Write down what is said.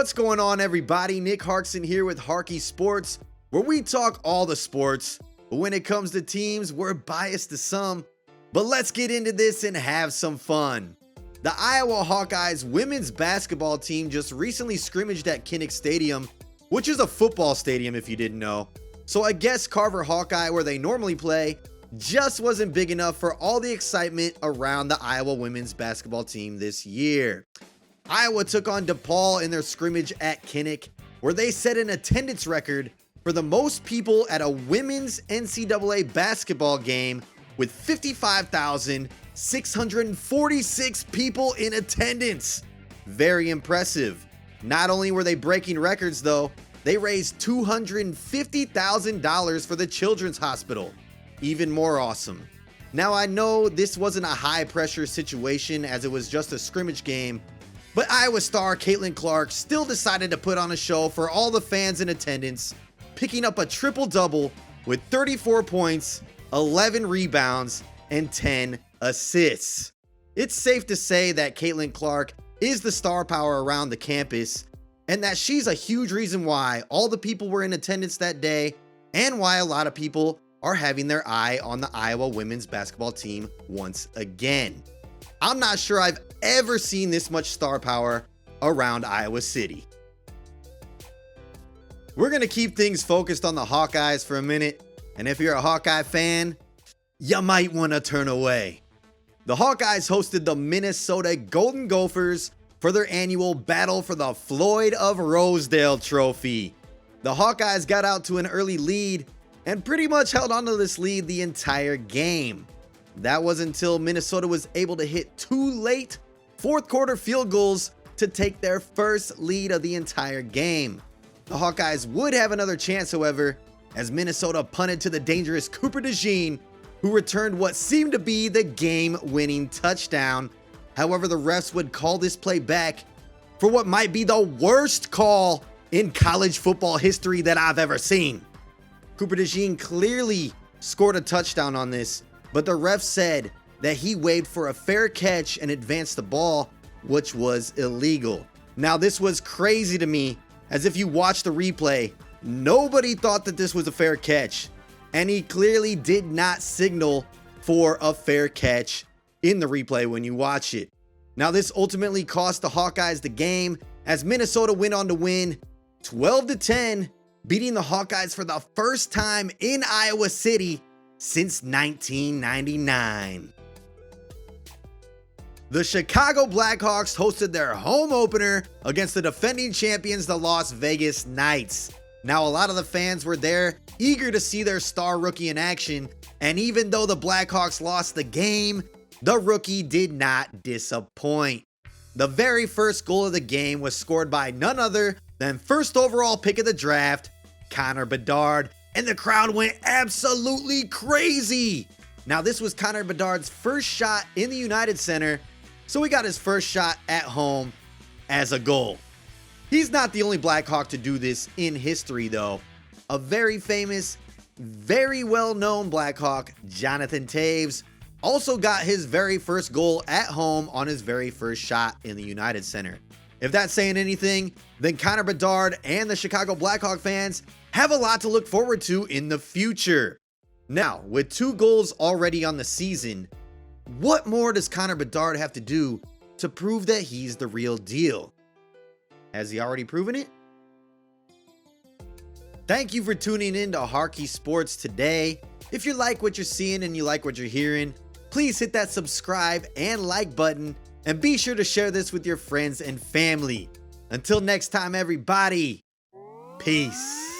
What's going on, everybody? Nick Harksen here with Harky Sports, where we talk all the sports, but when it comes to teams, we're biased to some. But let's get into this and have some fun. The Iowa Hawkeyes women's basketball team just recently scrimmaged at Kinnick Stadium, which is a football stadium if you didn't know. So I guess Carver Hawkeye, where they normally play, just wasn't big enough for all the excitement around the Iowa women's basketball team this year. Iowa took on DePaul in their scrimmage at Kinnick, where they set an attendance record for the most people at a women's NCAA basketball game with 55,646 people in attendance. Very impressive. Not only were they breaking records though, they raised $250,000 for the Children's Hospital. Even more awesome. Now I know this wasn't a high pressure situation as it was just a scrimmage game, but Iowa star Caitlin Clark still decided to put on a show for all the fans in attendance, picking up a triple-double with 34 points, 11 rebounds, and 10 assists. It's safe to say that Caitlin Clark is the star power around the campus, and that she's a huge reason why all the people were in attendance that day, and why a lot of people are having their eye on the Iowa women's basketball team once again. I'm not sure I've ever seen this much star power around Iowa City. We're going to keep things focused on the Hawkeyes for a minute, and if you're a Hawkeye fan, you might want to turn away. The Hawkeyes hosted the Minnesota Golden Gophers for their annual Battle for the Floyd of Rosedale Trophy. The Hawkeyes got out to an early lead and pretty much held onto this lead the entire game. That was until Minnesota was able to hit two late fourth quarter field goals to take their first lead of the entire game. The Hawkeyes would have another chance, however, as Minnesota punted to the dangerous Cooper DeJean, who returned what seemed to be the game-winning touchdown. However, the refs would call this play back for what might be the worst call in college football history that I've ever seen. Cooper DeJean clearly scored a touchdown on this, but the ref said that he waved for a fair catch and advanced the ball, which was illegal. Now, this was crazy to me, as if you watch the replay, nobody thought that this was a fair catch, and he clearly did not signal for a fair catch in the replay when you watch it. Now, this ultimately cost the Hawkeyes the game, as Minnesota went on to win 12-10, beating the Hawkeyes for the first time in Iowa City since 1999. The Chicago Blackhawks hosted their home opener against the defending champions, the Las Vegas Knights. Now, a lot of the fans were there, eager to see their star rookie in action, and even though the Blackhawks lost the game, the rookie did not disappoint. The very first goal of the game was scored by none other than first overall pick of the draft, Connor Bedard, and the crowd went absolutely crazy. Now, this was Connor Bedard's first shot in the United Center, so he got his first shot at home as a goal. He's not the only Blackhawk to do this in history, though. A very famous, very well-known Blackhawk, Jonathan Toews, also got his very first goal at home on his very first shot in the United Center. If that's saying anything, then Connor Bedard and the Chicago Blackhawk fans have a lot to look forward to in the future. Now, with 2 goals already on the season, what more does Connor Bedard have to do to prove that he's the real deal? Has he already proven it? Thank you for tuning in to Harky Sports today. If you like what you're seeing and you like what you're hearing, please hit that subscribe and like button, and be sure to share this with your friends and family. Until next time, everybody, peace.